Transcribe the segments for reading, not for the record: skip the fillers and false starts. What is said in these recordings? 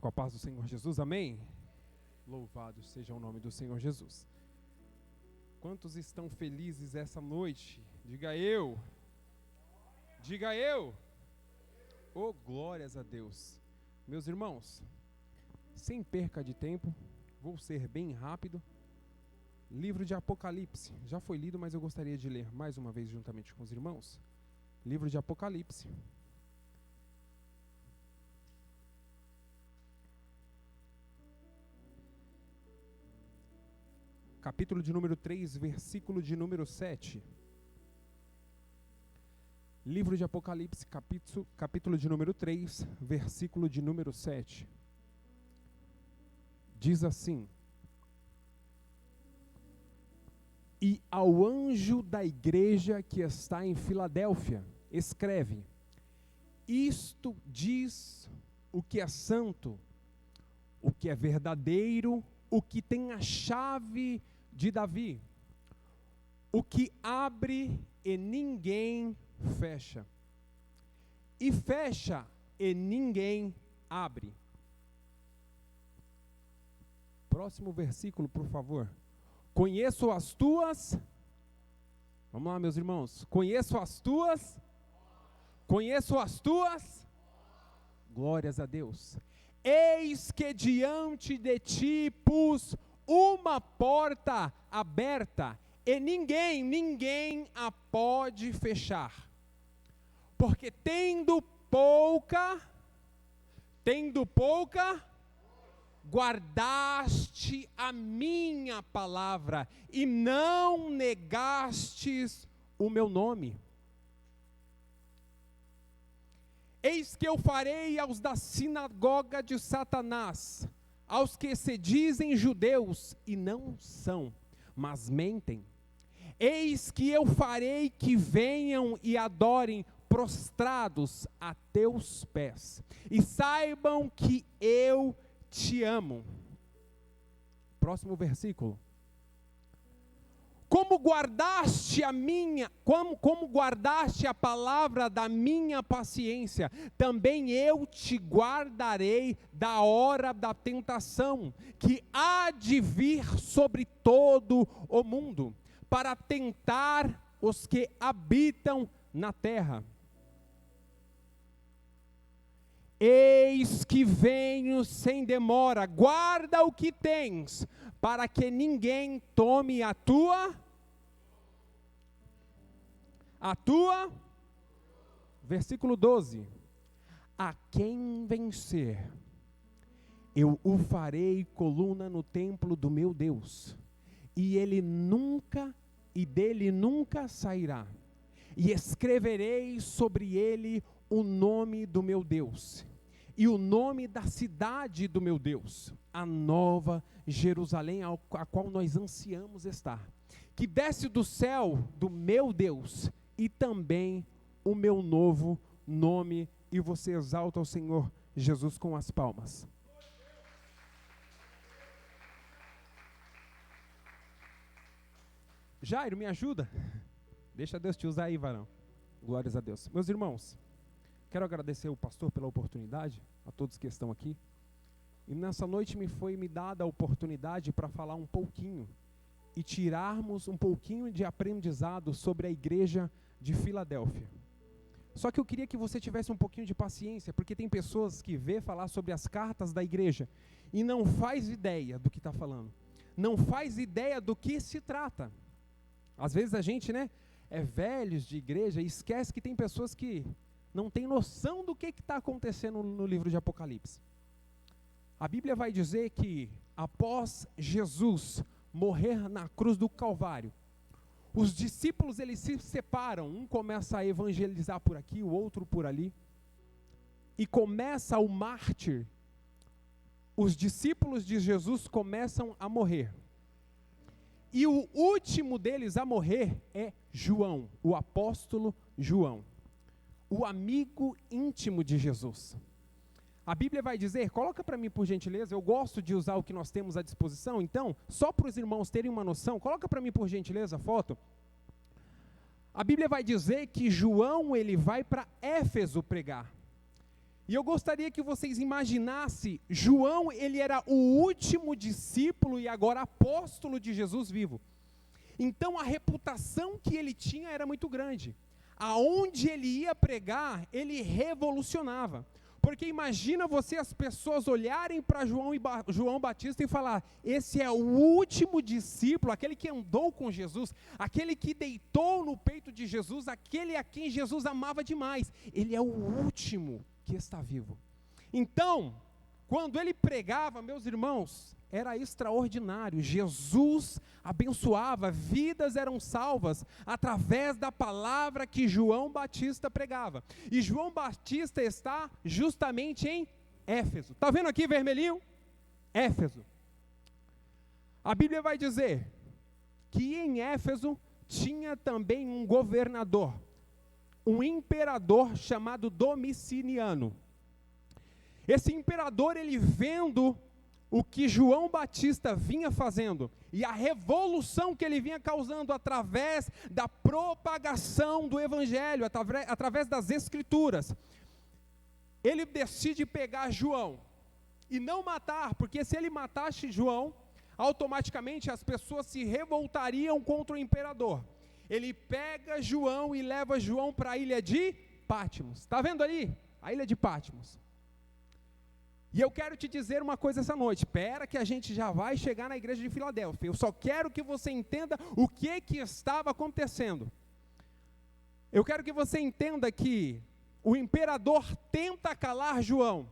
Com a paz do Senhor Jesus, amém? Louvado seja o nome do Senhor Jesus. Quantos estão felizes essa noite? Diga eu. Diga eu. Oh, glórias a Deus. Meus irmãos, sem perca de tempo, vou ser bem rápido. Livro de Apocalipse. Já foi lido, mas eu gostaria de ler mais uma vez juntamente com os irmãos. Livro de Apocalipse. Capítulo de número 3, versículo de número 7. Livro de Apocalipse, capítulo de número 3, versículo de número 7. Diz assim: E ao anjo da igreja que está em Filadélfia, escreve: Isto diz o que é santo, o que é verdadeiro, o que tem a chave de Davi, o que abre e ninguém fecha, e fecha e ninguém abre. Próximo versículo, por favor. Conheço as tuas. Vamos lá, meus irmãos. Conheço as tuas. Glórias a Deus. Eis que diante de ti pus uma porta aberta, e ninguém a pode fechar. Porque tendo pouca, guardaste a minha palavra, e não negastes o meu nome. Eis que eu farei aos da sinagoga de Satanás, aos que se dizem judeus e não são, mas mentem. Eis que eu farei que venham e adorem prostrados a teus pés, e saibam que eu te amo. Próximo versículo. Como guardaste a palavra da minha paciência, também eu te guardarei da hora da tentação, que há de vir sobre todo o mundo, para tentar os que habitam na terra. Eis que venho sem demora, guarda o que tens, para que ninguém tome a tua, versículo 12, a quem vencer, eu o farei coluna no templo do meu Deus, e dele nunca sairá, e escreverei sobre ele o nome do meu Deus, e o nome da cidade do meu Deus, a nova Jerusalém, a qual nós ansiamos estar, que desce do céu do meu Deus, e também o meu novo nome. E você exalta o Senhor Jesus com as palmas. Jairo, me ajuda? Deixa Deus te usar aí, varão. Glórias a Deus. Meus irmãos, quero agradecer ao pastor pela oportunidade, a todos que estão aqui. E nessa noite me dada a oportunidade para falar um pouquinho e tirarmos um pouquinho de aprendizado sobre a igreja de Filadélfia. Só que eu queria que você tivesse um pouquinho de paciência, porque tem pessoas que vê falar sobre as cartas da igreja e não faz ideia do que está falando. Não faz ideia do que se trata. Às vezes a gente, é velhos de igreja e esquece que tem pessoas que não tem noção do que está acontecendo no livro de Apocalipse. A Bíblia vai dizer que após Jesus morrer na cruz do Calvário, os discípulos eles se separam, um começa a evangelizar por aqui, o outro por ali, e começa o mártir. Os discípulos de Jesus começam a morrer. E o último deles a morrer é João, o apóstolo João, o amigo íntimo de Jesus. A Bíblia vai dizer, coloca para mim por gentileza, eu gosto de usar o que nós temos à disposição, então, só para os irmãos terem uma noção, coloca para mim por gentileza a foto. A Bíblia vai dizer que João ele vai para Éfeso pregar. E eu gostaria que vocês imaginassem, João, ele era o último discípulo e agora apóstolo de Jesus vivo. Então a reputação que ele tinha era muito grande. Aonde ele ia pregar, ele revolucionava. Porque imagina você, as pessoas olharem para João Batista e falar: esse é o último discípulo, aquele que andou com Jesus, aquele que deitou no peito de Jesus, aquele a quem Jesus amava demais. Ele é o último que está vivo. Então, quando ele pregava, meus irmãos, era extraordinário. Jesus abençoava, vidas eram salvas através da palavra que João Batista pregava. E João Batista está justamente em Éfeso. Está vendo aqui vermelhinho? Éfeso. A Bíblia vai dizer que em Éfeso tinha também um governador, um imperador chamado Domiciano. Esse imperador, ele vendo o que João Batista vinha fazendo e a revolução que ele vinha causando através da propagação do evangelho, através das escrituras, ele decide pegar João e não matar, porque se ele matasse João, automaticamente as pessoas se revoltariam contra o imperador. Ele pega João e leva João para a ilha de Patmos. Está vendo ali? A ilha de Patmos. E eu quero te dizer uma coisa essa noite, espera que a gente já vai chegar na igreja de Filadélfia, eu só quero que você entenda o que estava acontecendo. Eu quero que você entenda que o imperador tenta calar João,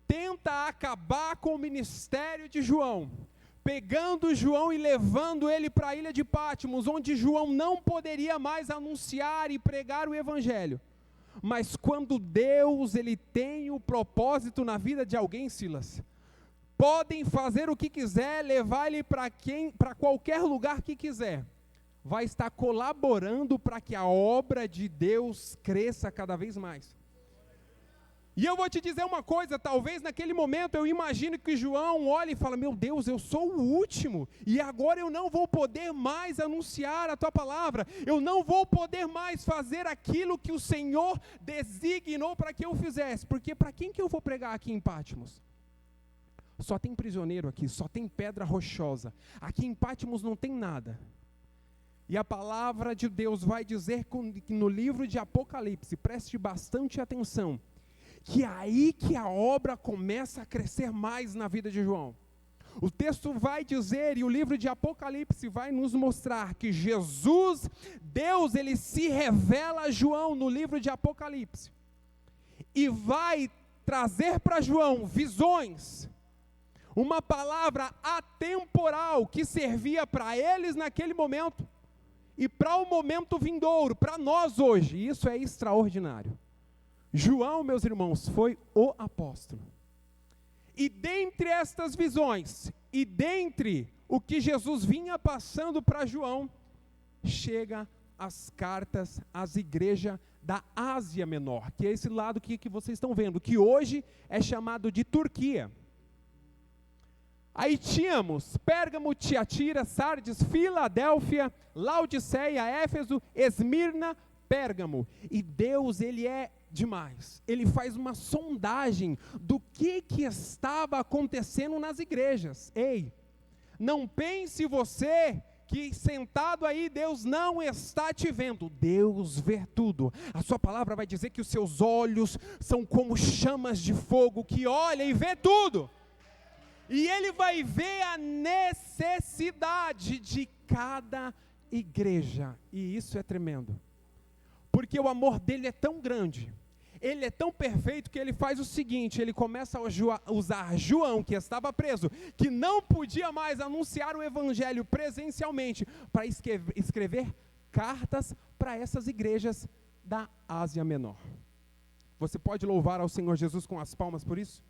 tenta acabar com o ministério de João, pegando João e levando ele para a ilha de Patmos, onde João não poderia mais anunciar e pregar o evangelho. Mas quando Deus, ele tem o propósito na vida de alguém, Silas, podem fazer o que quiser, levar ele para qualquer lugar que quiser, vai estar colaborando para que a obra de Deus cresça cada vez mais. E eu vou te dizer uma coisa, talvez naquele momento eu imagino que João olha e fala: meu Deus, eu sou o último, e agora eu não vou poder mais anunciar a tua palavra, eu não vou poder mais fazer aquilo que o Senhor designou para que eu fizesse, porque para quem que eu vou pregar aqui em Patmos? Só tem prisioneiro aqui, só tem pedra rochosa, aqui em Patmos não tem nada. E a palavra de Deus vai dizer no livro de Apocalipse, preste bastante atenção, que é aí que a obra começa a crescer mais na vida de João. O texto vai dizer, e o livro de Apocalipse vai nos mostrar que Jesus, Deus, ele se revela a João no livro de Apocalipse, e vai trazer para João visões, uma palavra atemporal que servia para eles naquele momento, e para o momento vindouro, para nós hoje, e isso é extraordinário. João, meus irmãos, foi o apóstolo. E dentre estas visões, e dentre o que Jesus vinha passando para João, chega as cartas às igrejas da Ásia Menor, que é esse lado que vocês estão vendo, que hoje é chamado de Turquia. Aí tínhamos Pérgamo, Tiatira, Sardes, Filadélfia, Laodiceia, Éfeso, Esmirna, Pérgamo. E Deus, ele é demais. Ele faz uma sondagem do que estava acontecendo nas igrejas. Ei, não pense você que sentado aí Deus não está te vendo. Deus vê tudo. A sua palavra vai dizer que os seus olhos são como chamas de fogo, que olha e vê tudo. E ele vai ver a necessidade de cada igreja. E isso é tremendo. Porque o amor dele é tão grande, ele é tão perfeito, que ele faz o seguinte: ele começa a usar João, que estava preso, que não podia mais anunciar o evangelho presencialmente, para escrever cartas para essas igrejas da Ásia Menor. Você pode louvar ao Senhor Jesus com as palmas por isso?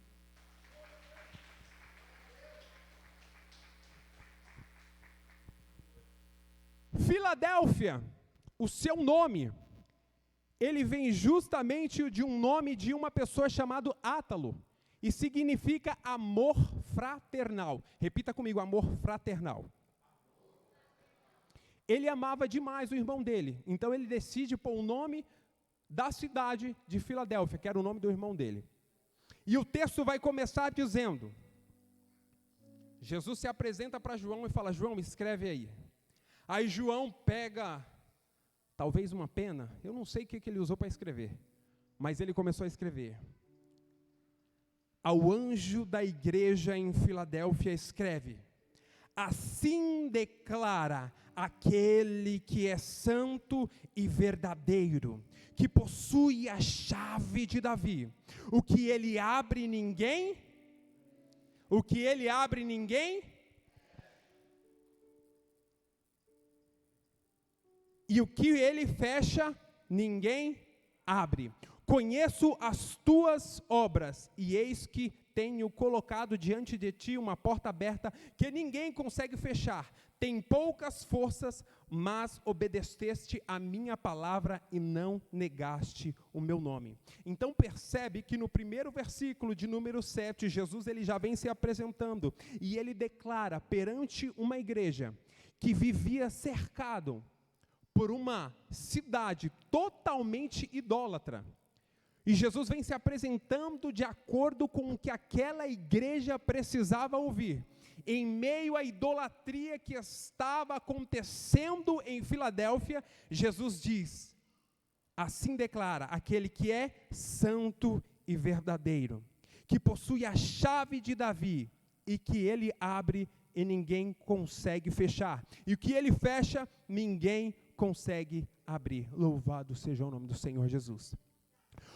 Filadélfia, o seu nome, ele vem justamente de um nome de uma pessoa chamada Átalo, e significa amor fraternal. Repita comigo: amor fraternal. Ele amava demais o irmão dele, então ele decide pôr o nome da cidade de Filadélfia, que era o nome do irmão dele. E o texto vai começar dizendo, Jesus se apresenta para João e fala, João, escreve aí. Aí João pega, talvez uma pena, eu não sei o que ele usou para escrever, mas ele começou a escrever. Ao anjo da igreja em Filadélfia escreve, assim declara aquele que é santo e verdadeiro, que possui a chave de Davi. O que ele abre ninguém e o que ele fecha, ninguém abre. Conheço as tuas obras, e eis que tenho colocado diante de ti uma porta aberta, que ninguém consegue fechar. Tem poucas forças, mas obedeceste a minha palavra e não negaste o meu nome. Então percebe que no primeiro versículo de número 7, Jesus ele já vem se apresentando, e ele declara perante uma igreja, que vivia cercado por uma cidade totalmente idólatra. E Jesus vem se apresentando de acordo com o que aquela igreja precisava ouvir. Em meio à idolatria que estava acontecendo em Filadélfia, Jesus diz, assim declara, aquele que é santo e verdadeiro, que possui a chave de Davi, e que ele abre e ninguém consegue fechar. E o que ele fecha, ninguém consegue abrir. Louvado seja o nome do Senhor Jesus.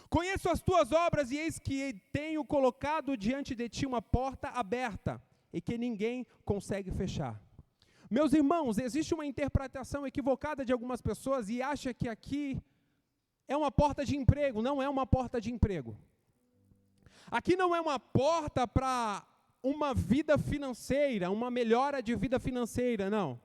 Conheço as tuas obras e eis que tenho colocado diante de ti uma porta aberta e que ninguém consegue fechar. Meus irmãos, existe uma interpretação equivocada de algumas pessoas e acha que aqui é uma porta de emprego. Não é uma porta de emprego. Aqui não é uma porta para uma vida financeira, uma melhora de vida financeira, não.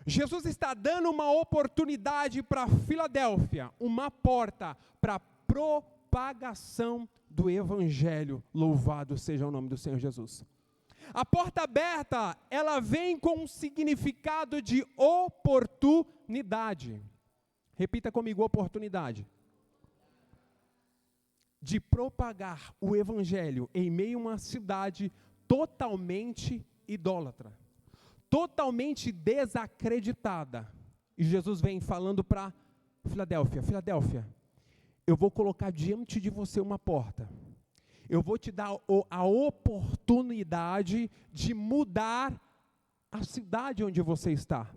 Jesus está dando uma oportunidade para Filadélfia, uma porta para propagação do Evangelho. Louvado seja o nome do Senhor Jesus. A porta aberta, ela vem com um significado de oportunidade. Repita comigo, oportunidade. De propagar o Evangelho em meio a uma cidade totalmente idólatra, totalmente desacreditada. E Jesus vem falando para Filadélfia, Filadélfia, eu vou colocar diante de você uma porta. Eu vou te dar a oportunidade de mudar a cidade onde você está.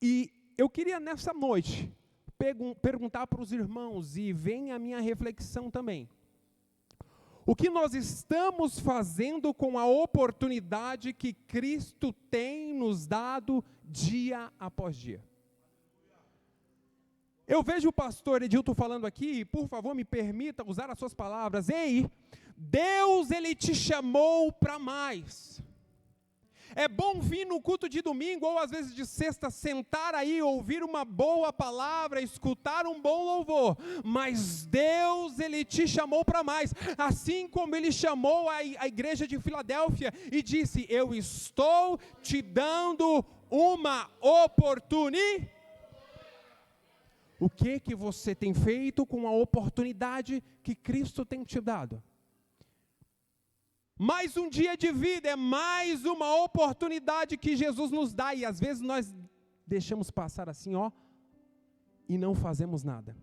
E eu queria nessa noite perguntar para os irmãos, e vem a minha reflexão também. O que nós estamos fazendo com a oportunidade que Cristo tem nos dado dia após dia? Eu vejo o pastor Edilton falando aqui, por favor me permita usar as suas palavras. Ei, Deus ele te chamou para mais. É bom vir no culto de domingo, ou às vezes de sexta, sentar aí, ouvir uma boa palavra, escutar um bom louvor, mas Deus, Ele te chamou para mais, assim como Ele chamou a igreja de Filadélfia, e disse, eu estou te dando uma oportunidade. O que você tem feito com a oportunidade que Cristo tem te dado? Mais um dia de vida, é mais uma oportunidade que Jesus nos dá, e às vezes nós deixamos passar assim, e não fazemos nada.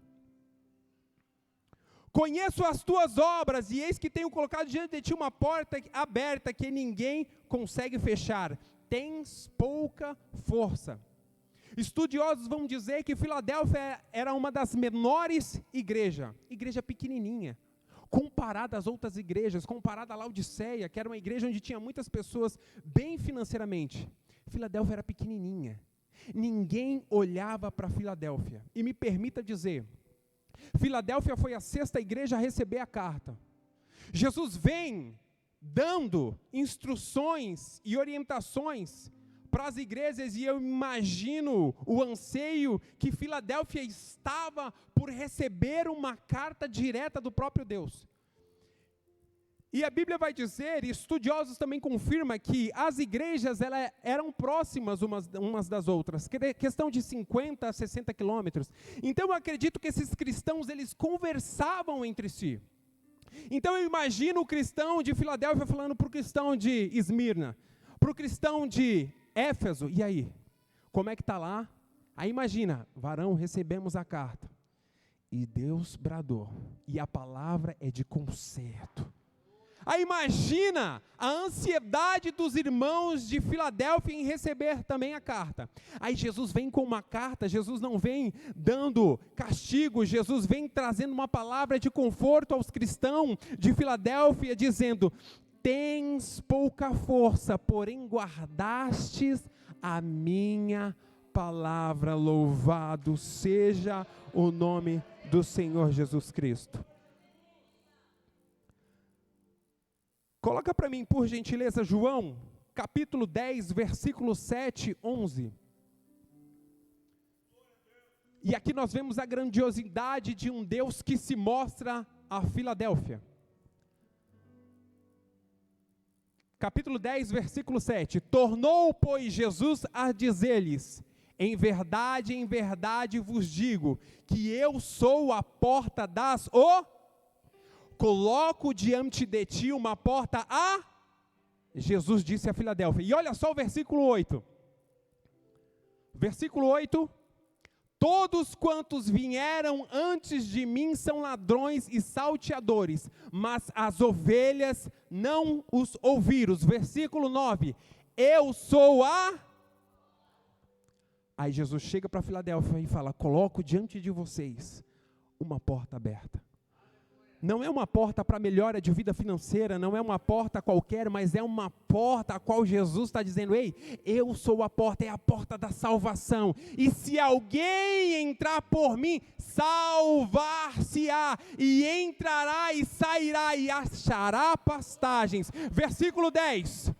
Conheço as tuas obras, e eis que tenho colocado diante de ti uma porta aberta, que ninguém consegue fechar. Tens pouca força. Estudiosos vão dizer que Filadélfia era uma das menores igreja pequenininha, comparada às outras igrejas, comparada a Laodiceia, que era uma igreja onde tinha muitas pessoas bem financeiramente. Filadélfia era pequenininha. Ninguém olhava para Filadélfia. E me permita dizer, Filadélfia foi a 6ª igreja a receber a carta. Jesus vem dando instruções e orientações para as igrejas, e eu imagino o anseio que Filadélfia estava por receber uma carta direta do próprio Deus. E a Bíblia vai dizer, e estudiosos também confirmam, que as igrejas eram próximas umas das outras, questão de 50 a 60 quilômetros. Então eu acredito que esses cristãos, eles conversavam entre si. Então eu imagino o cristão de Filadélfia falando para o cristão de Esmirna, para o cristão de Éfeso, e aí? Como é que está lá? Aí imagina, varão, recebemos a carta. E Deus bradou, e a palavra é de conserto. Aí imagina a ansiedade dos irmãos de Filadélfia em receber também a carta. Aí Jesus vem com uma carta, Jesus não vem dando castigo, Jesus vem trazendo uma palavra de conforto aos cristãos de Filadélfia, dizendo: tens pouca força, porém guardastes a minha palavra, louvado seja o nome do Senhor Jesus Cristo. Coloca para mim, por gentileza, João, capítulo 10, versículo 7, 11. E aqui nós vemos a grandiosidade de um Deus que se mostra a Filadélfia. Capítulo 10, versículo 7. Tornou, pois, Jesus a dizer-lhes: em verdade vos digo, que eu sou a porta das coloco diante de ti uma porta Jesus disse a Filadélfia. E olha só o versículo 8. Versículo 8. Todos quantos vieram antes de mim são ladrões e salteadores, mas as ovelhas não os ouviram. Versículo 9. Eu sou Aí Jesus chega para Filadélfia e fala: coloco diante de vocês uma porta aberta. Não é uma porta para melhora de vida financeira, não é uma porta qualquer, mas é uma porta a qual Jesus está dizendo: ei, eu sou a porta, é a porta da salvação, e se alguém entrar por mim, salvar-se-á, e entrará e sairá e achará pastagens. Versículo 10.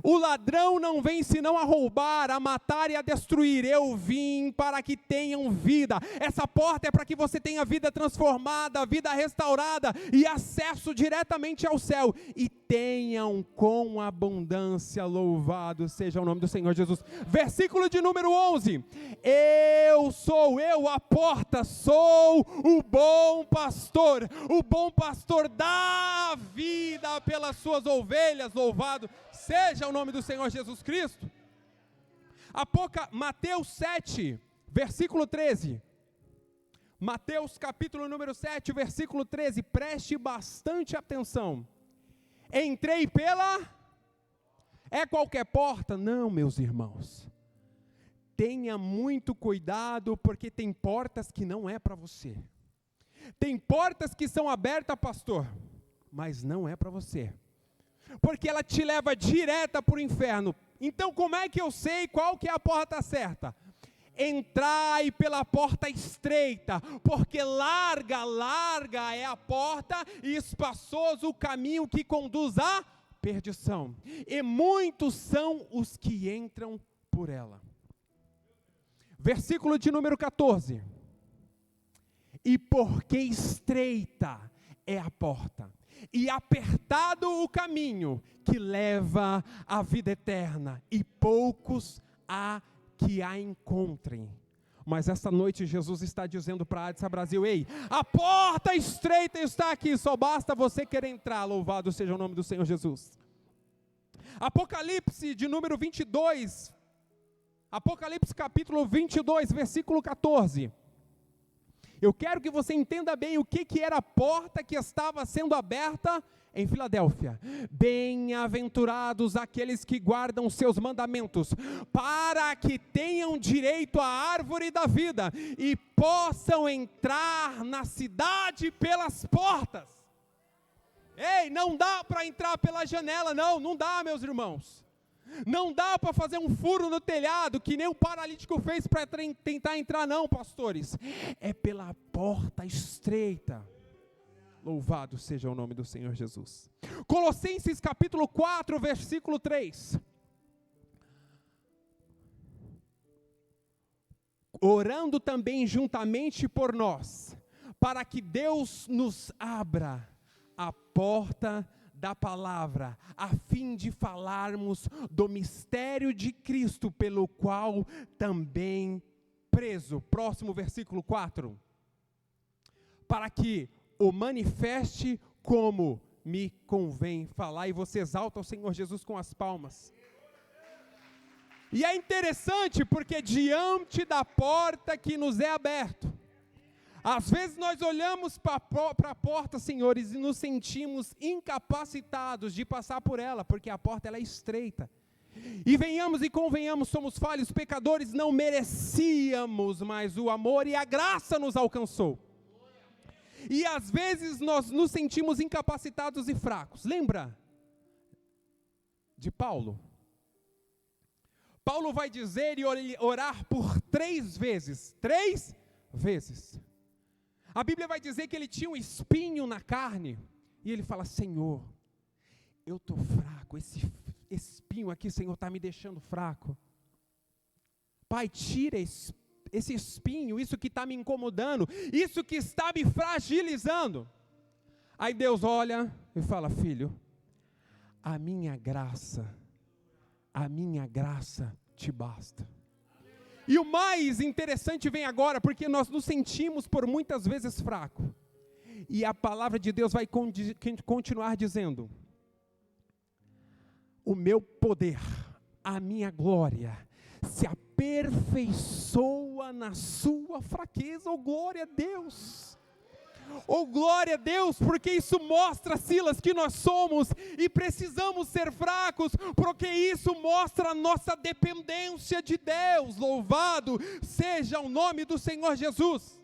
O ladrão não vem senão a roubar, a matar e a destruir. Eu vim para que tenham vida. Essa porta é para que você tenha vida transformada, vida restaurada e acesso diretamente ao céu. E tenham com abundância, louvado seja o nome do Senhor Jesus. Versículo de número 11. Eu a porta, sou o bom pastor. O bom pastor dá vida pelas suas ovelhas, louvado seja o nome do Senhor Jesus Cristo. Mateus 7, versículo 13. Mateus capítulo número 7, versículo 13. Preste bastante atenção. Entrei pela... É qualquer porta? Não, meus irmãos. Tenha muito cuidado, porque tem portas que não é para você. Tem portas que são abertas, pastor, mas não é para você. Porque ela te leva direta para o inferno. Então como é que eu sei qual que é a porta certa? Entrai pela porta estreita, porque larga é a porta e espaçoso o caminho que conduz à perdição. E muitos são os que entram por ela. Versículo de número 14. E porque estreita é a porta, e apertado o caminho que leva à vida eterna, e poucos há que a encontrem. Mas essa noite Jesus está dizendo para a Adsa Brasil: ei, a porta estreita está aqui, só basta você querer entrar, louvado seja o nome do Senhor Jesus. Apocalipse de número 22, Apocalipse capítulo 22, versículo 14. Eu quero que você entenda bem o que era a porta que estava sendo aberta em Filadélfia. Bem-aventurados aqueles que guardam seus mandamentos, para que tenham direito à árvore da vida e possam entrar na cidade pelas portas. Ei, não dá para entrar pela janela, não dá, meus irmãos. Não dá para fazer um furo no telhado, que nem o paralítico fez para tentar entrar, não, pastores. É pela porta estreita. Louvado seja o nome do Senhor Jesus. Colossenses capítulo 4, versículo 3. Orando também juntamente por nós, para que Deus nos abra a porta da palavra, a fim de falarmos do mistério de Cristo, pelo qual também preso. Próximo versículo 4. Para que o manifeste como me convém falar. E você exalta o Senhor Jesus com as palmas. E é interessante porque diante da porta que nos é aberto, às vezes nós olhamos para a porta, senhores, e nos sentimos incapacitados de passar por ela, porque a porta ela é estreita. E venhamos e convenhamos, somos falhos, pecadores, não merecíamos, mas o amor e a graça nos alcançou. E às vezes nós nos sentimos incapacitados e fracos. Lembra de Paulo? Paulo vai dizer e orar por 3 vezes. 3 vezes. A Bíblia vai dizer que ele tinha um espinho na carne. E ele fala: Senhor, eu estou fraco. Esse espinho aqui, Senhor, está me deixando fraco. Pai, tira esse espinho, isso que está me incomodando, isso que está me fragilizando. Aí Deus olha e fala: filho, a minha graça te basta. E o mais interessante vem agora, porque nós nos sentimos por muitas vezes fracos. E a palavra de Deus vai continuar dizendo: o meu poder, a minha glória, se aperfeiçoa na sua fraqueza. Oh, glória a Deus! Oh, glória a Deus, porque isso mostra, Silas, que nós somos e precisamos ser fracos, porque isso mostra a nossa dependência de Deus. Louvado seja o nome do Senhor Jesus.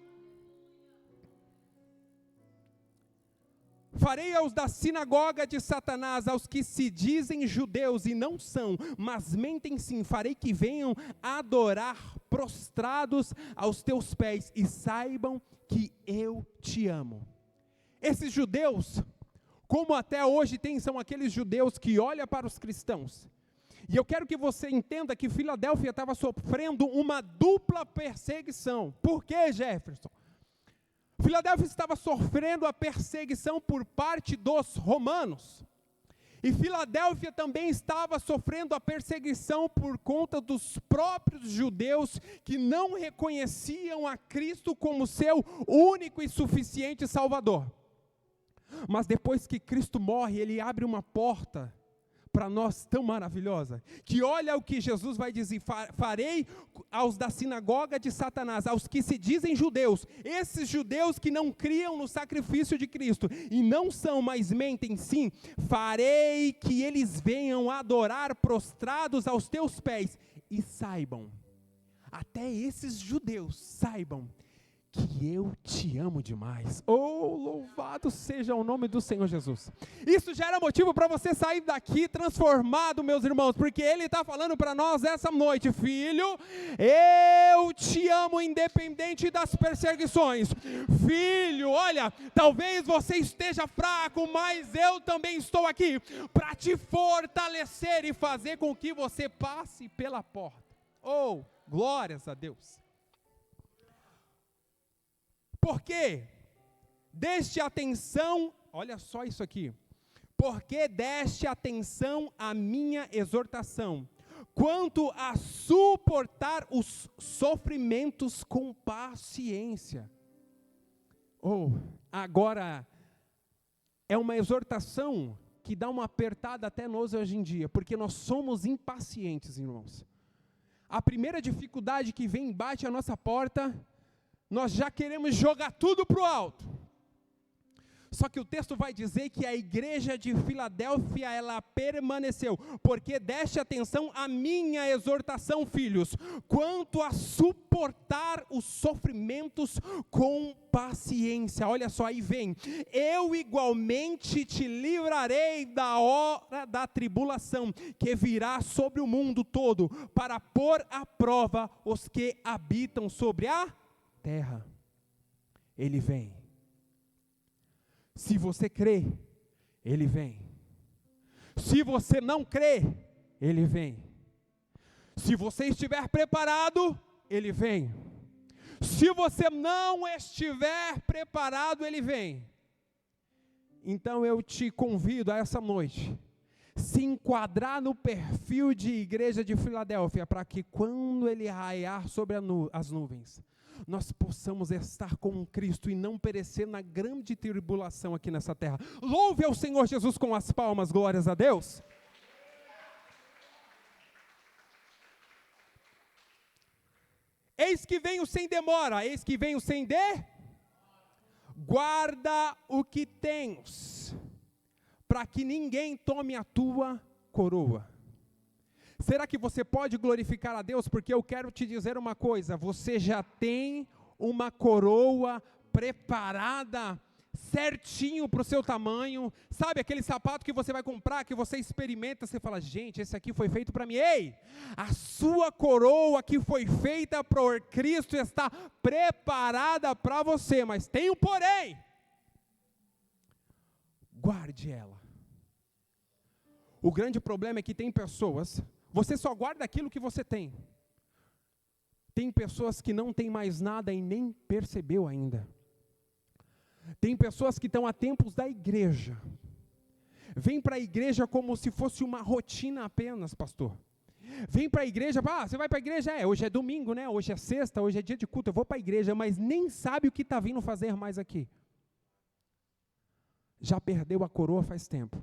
Farei aos da sinagoga de Satanás, aos que se dizem judeus e não são, mas mentem sim, farei que venham adorar prostrados aos teus pés e saibam que eu te amo. Esses judeus, como até hoje tem, são aqueles judeus que olham para os cristãos. E eu quero que você entenda que Filadélfia estava sofrendo uma dupla perseguição. Por quê, Jefferson? Filadélfia estava sofrendo a perseguição por parte dos romanos. E Filadélfia também estava sofrendo a perseguição por conta dos próprios judeus que não reconheciam a Cristo como seu único e suficiente Salvador. Mas depois que Cristo morre, Ele abre uma porta para nós tão maravilhosa, que olha o que Jesus vai dizer: farei aos da sinagoga de Satanás, aos que se dizem judeus, esses judeus que não criam no sacrifício de Cristo, e não são, mas mentem sim, farei que eles venham adorar prostrados aos teus pés, e saibam, até esses judeus saibam, que eu te amo demais. Oh, louvado seja o nome do Senhor Jesus. Isso gera motivo para você sair daqui transformado, meus irmãos, porque Ele está falando para nós essa noite: filho, eu te amo independente das perseguições. Filho, olha, talvez você esteja fraco, mas eu também estou aqui para te fortalecer e fazer com que você passe pela porta. Oh, glórias a Deus. Porque deste atenção, olha só isso aqui, porque deste atenção à minha exortação, quanto a suportar os sofrimentos com paciência. Oh, agora, é uma exortação que dá uma apertada até nós hoje em dia, porque nós somos impacientes, irmãos. A primeira dificuldade que vem e bate a nossa porta, nós já queremos jogar tudo para o alto. Só que o texto vai dizer que a igreja de Filadélfia, ela permaneceu, porque deste atenção à minha exortação, filhos, quanto a suportar os sofrimentos com paciência. Olha só, aí vem: eu igualmente te livrarei da hora da tribulação, que virá sobre o mundo todo, para pôr à prova os que habitam sobre a terra. Ele vem. Se você crê, Ele vem. Se você não crê, Ele vem. Se você estiver preparado, Ele vem. Se você não estiver preparado, Ele vem. Então eu te convido a essa noite, se enquadrar no perfil de igreja de Filadélfia, para que quando ele raiar sobre as nuvens, nós possamos estar com Cristo e não perecer na grande tribulação aqui nessa terra. Louve ao Senhor Jesus com as palmas, glórias a Deus. Eis que venho sem demora, eis que venho sem guarda o que tens, para que ninguém tome a tua coroa. Será que você pode glorificar a Deus? Porque eu quero te dizer uma coisa, você já tem uma coroa preparada, certinho para o seu tamanho. Sabe aquele sapato que você vai comprar, que você experimenta, você fala, gente, esse aqui foi feito para mim. Ei, a sua coroa que foi feita por Cristo está preparada para você, mas tem um porém. Guarde ela. O grande problema é que tem pessoas, você só guarda aquilo que você tem. Tem pessoas que não têm mais nada e nem percebeu ainda. Tem pessoas que estão há tempos da igreja. Vem para a igreja como se fosse uma rotina apenas, pastor. Vem para a igreja, você vai para a igreja? Hoje é domingo, né? Hoje é sexta, hoje é dia de culto, eu vou para a igreja, mas nem sabe o que está vindo fazer mais aqui. Já perdeu a coroa faz tempo.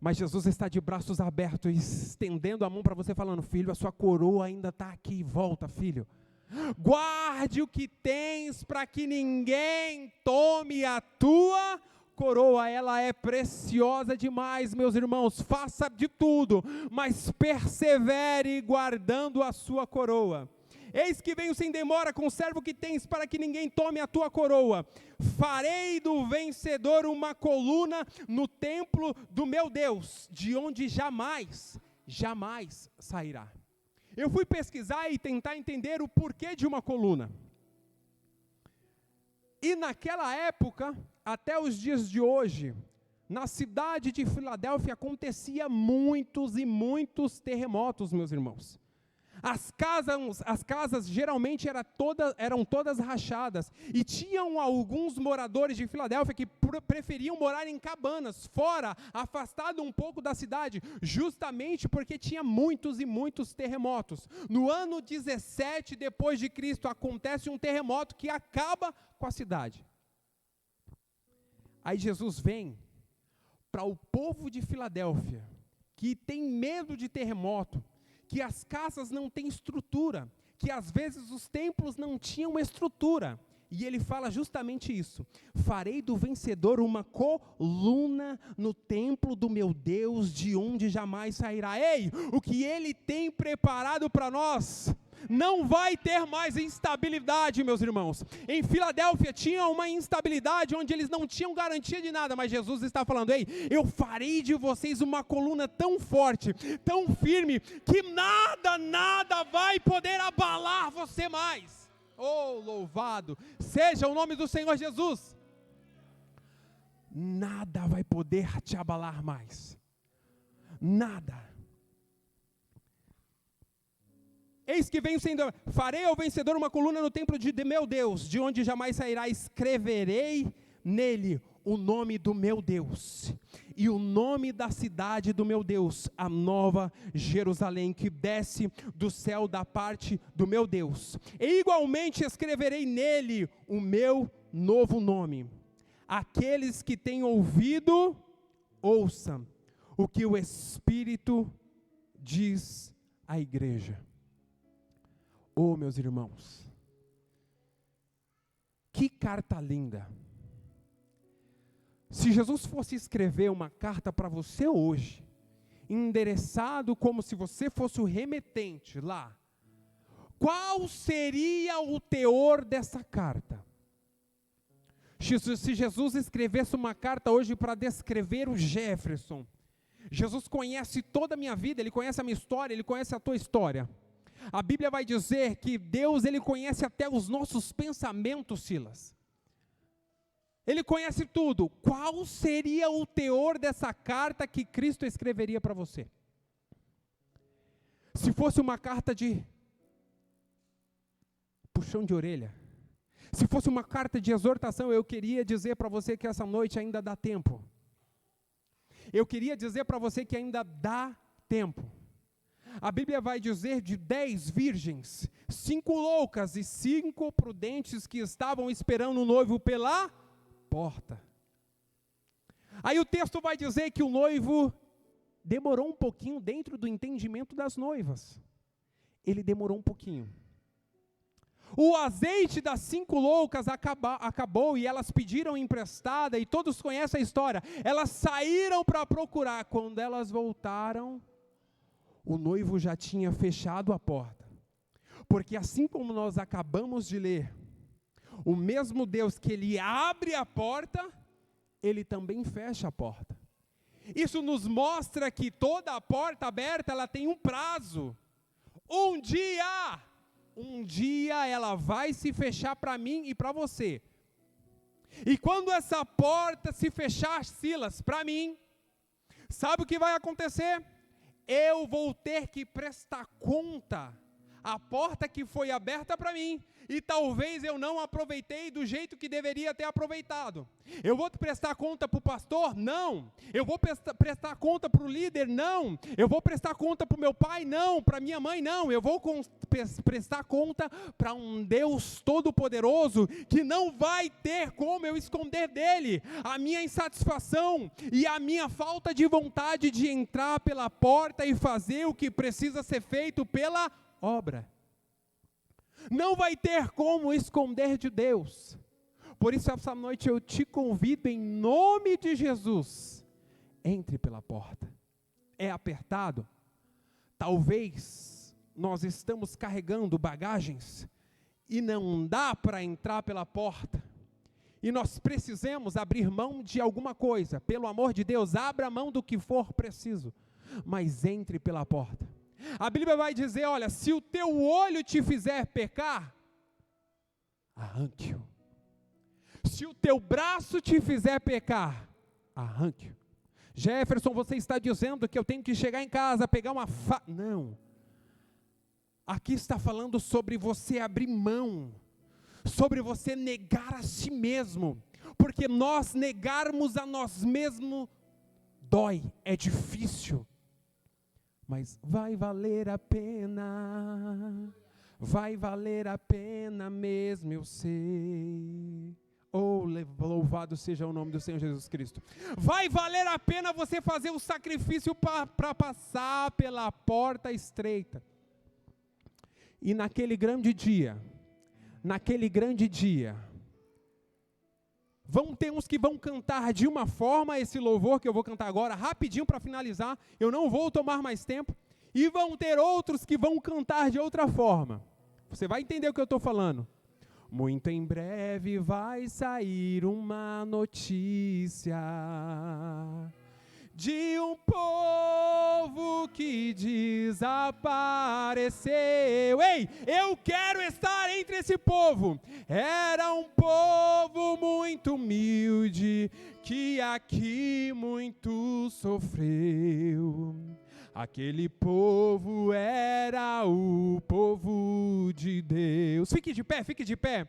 Mas Jesus está de braços abertos, estendendo a mão para você, falando, filho, a sua coroa ainda está aqui, volta, filho. Guarde o que tens, para que ninguém tome a tua coroa. Ela é preciosa demais, meus irmãos. Faça de tudo, mas persevere guardando a sua coroa. Eis que venho sem demora, conserva o que tens, para que ninguém tome a tua coroa. Farei do vencedor uma coluna no templo do meu Deus, de onde jamais sairá. Eu fui pesquisar e tentar entender o porquê de uma coluna. E naquela época, até os dias de hoje, na cidade de Filadélfia acontecia muitos e muitos terremotos, meus irmãos. As casas geralmente eram todas rachadas, e tinham alguns moradores de Filadélfia que preferiam morar em cabanas, fora, afastado um pouco da cidade, justamente porque tinha muitos e muitos terremotos. No ano 17 depois de Cristo acontece um terremoto que acaba com a cidade. Aí Jesus vem para o povo de Filadélfia, que tem medo de terremoto, que as casas não têm estrutura, que às vezes os templos não tinham estrutura. E ele fala justamente isso. Farei do vencedor uma coluna no templo do meu Deus, de onde jamais sairá. Ei, o que ele tem preparado para nós não vai ter mais instabilidade, meus irmãos. Em Filadélfia tinha uma instabilidade onde eles não tinham garantia de nada, mas Jesus está falando, ei, eu farei de vocês uma coluna tão forte, tão firme, que nada vai poder abalar você mais. Oh, louvado seja o nome do Senhor Jesus. Nada vai poder te abalar mais. Nada. Eis que venho sem dor, farei ao vencedor uma coluna no templo de meu Deus, de onde jamais sairá. Escreverei nele o nome do meu Deus, e o nome da cidade do meu Deus, a nova Jerusalém, que desce do céu da parte do meu Deus. E igualmente escreverei nele o meu novo nome. Aqueles que têm ouvido, ouçam o que o Espírito diz à igreja. Oh, meus irmãos, que carta linda. Se Jesus fosse escrever uma carta para você hoje, endereçado como se você fosse o remetente lá, qual seria o teor dessa carta? Se Jesus escrevesse uma carta hoje para descrever o Jefferson, Jesus conhece toda a minha vida, Ele conhece a minha história, Ele conhece a tua história. A Bíblia vai dizer que Deus, Ele conhece até os nossos pensamentos, Silas. Ele conhece tudo. Qual seria o teor dessa carta que Cristo escreveria para você? Se fosse uma carta de puxão de orelha, se fosse uma carta de exortação, eu queria dizer para você que essa noite ainda dá tempo. Eu queria dizer para você que ainda dá tempo. A Bíblia vai dizer de 10 virgens, 5 loucas e 5 prudentes que estavam esperando o noivo pela porta. Aí o texto vai dizer que o noivo demorou um pouquinho dentro do entendimento das noivas. Ele demorou um pouquinho. O azeite das 5 loucas acabou e elas pediram emprestada, e todos conhecem a história. Elas saíram para procurar. Quando elas voltaram, o noivo já tinha fechado a porta. Porque assim como nós acabamos de ler, o mesmo Deus que ele abre a porta, ele também fecha a porta. Isso nos mostra que toda a porta aberta, ela tem um prazo. Um dia ela vai se fechar para mim e para você. E quando essa porta se fechar, Silas, para mim, sabe o que vai acontecer? Eu vou ter que prestar conta a porta que foi aberta para mim, e talvez eu não aproveitei do jeito que deveria ter aproveitado. Eu vou prestar conta para o pastor? Não. Eu vou prestar conta para o líder? Não. Eu vou prestar conta para o meu pai? Não. Para minha mãe? Não. Eu vou prestar conta para um Deus todo-poderoso, que não vai ter como eu esconder dele a minha insatisfação e a minha falta de vontade de entrar pela porta e fazer o que precisa ser feito pela obra. Não vai ter como esconder de Deus. Por isso, essa noite eu te convido em nome de Jesus, entre pela porta. É apertado? Talvez nós estamos carregando bagagens e não dá para entrar pela porta. E nós precisamos abrir mão de alguma coisa. Pelo amor de Deus, abra mão do que for preciso, mas entre pela porta. A Bíblia vai dizer, olha, se o teu olho te fizer pecar, arranque-o. Se o teu braço te fizer pecar, arranque-o. Jefferson, você está dizendo que eu tenho que chegar em casa, pegar uma faca. Não. Aqui está falando sobre você abrir mão, sobre você negar a si mesmo, porque nós negarmos a nós mesmos dói, é difícil. Mas vai valer a pena mesmo, eu sei. Oh, louvado seja o nome do Senhor Jesus Cristo. Vai valer a pena você fazer o sacrifício para passar pela porta estreita. E naquele grande dia, vão ter uns que vão cantar de uma forma esse louvor que eu vou cantar agora, rapidinho para finalizar, eu não vou tomar mais tempo, e vão ter outros que vão cantar de outra forma. Você vai entender o que eu estou falando. Muito em breve vai sair uma notícia de um povo que desapareceu. Ei, eu quero estar entre esse povo. Era um povo muito humilde, que aqui muito sofreu. Aquele povo era o povo de Deus. Fique de pé, fique de pé.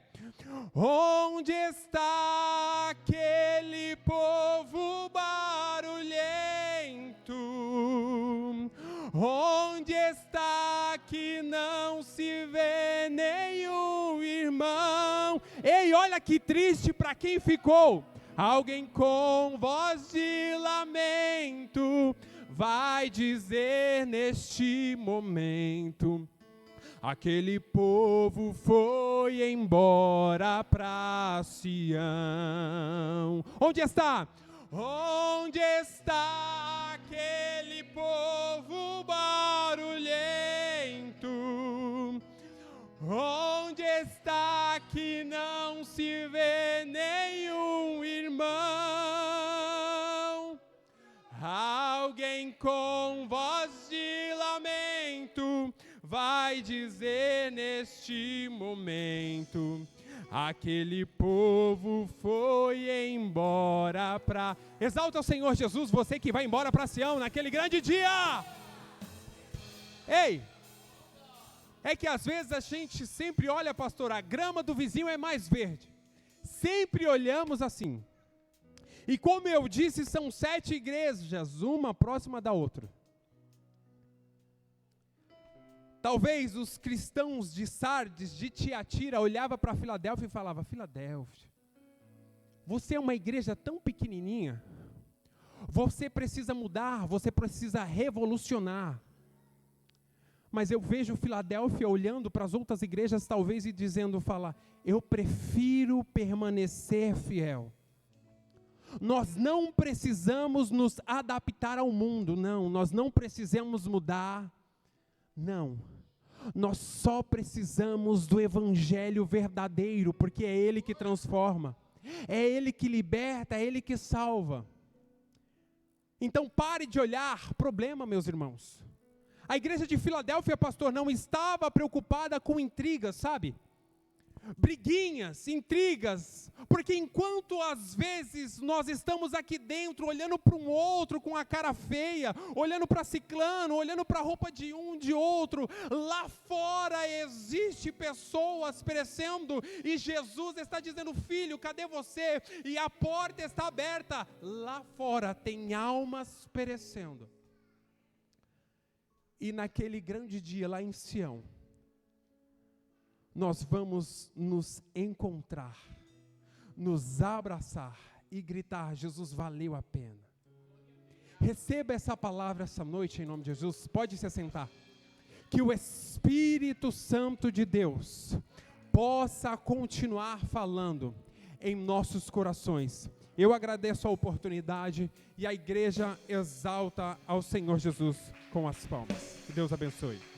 Onde está aquele povo barulhento? Onde está que não se vê nenhum irmão? Ei, olha que triste para quem ficou. Alguém com voz de lamento vai dizer neste momento: aquele povo foi embora para Sião. Onde está? Onde está aquele povo barulhento? Onde está que não se vê nenhum irmão? Alguém com voz de lamento vai dizer neste momento: aquele povo foi embora para... Exalta o Senhor Jesus, você que vai embora para Sião naquele grande dia. Ei, é que às vezes a gente sempre olha, pastor, a grama do vizinho é mais verde. Sempre olhamos assim. E como eu disse, são 7 igrejas, uma próxima da outra. Talvez os cristãos de Sardes, de Tiatira, olhavam para Filadélfia e falavam: Filadélfia, você é uma igreja tão pequenininha, você precisa mudar, você precisa revolucionar. Mas eu vejo Filadélfia olhando para as outras igrejas talvez e dizendo, eu prefiro permanecer fiel. Nós não precisamos nos adaptar ao mundo, não, nós não precisamos mudar, não. Nós só precisamos do evangelho verdadeiro, porque é ele que transforma, é ele que liberta, é ele que salva. Então pare de olhar problema, meus irmãos. A igreja de Filadélfia, pastor, não estava preocupada com intrigas, sabe? Briguinhas, intrigas, porque enquanto às vezes nós estamos aqui dentro olhando para um outro com a cara feia, olhando para ciclano, olhando para a roupa de um, de outro, lá fora existe pessoas perecendo e Jesus está dizendo: filho, cadê você? E a porta está aberta, lá fora tem almas perecendo. E naquele grande dia lá em Sião, nós vamos nos encontrar, nos abraçar e gritar: Jesus, valeu a pena. Receba essa palavra essa noite em nome de Jesus. Pode se assentar. Que o Espírito Santo de Deus possa continuar falando em nossos corações. Eu agradeço a oportunidade e a igreja exalta ao Senhor Jesus com as palmas. Que Deus abençoe.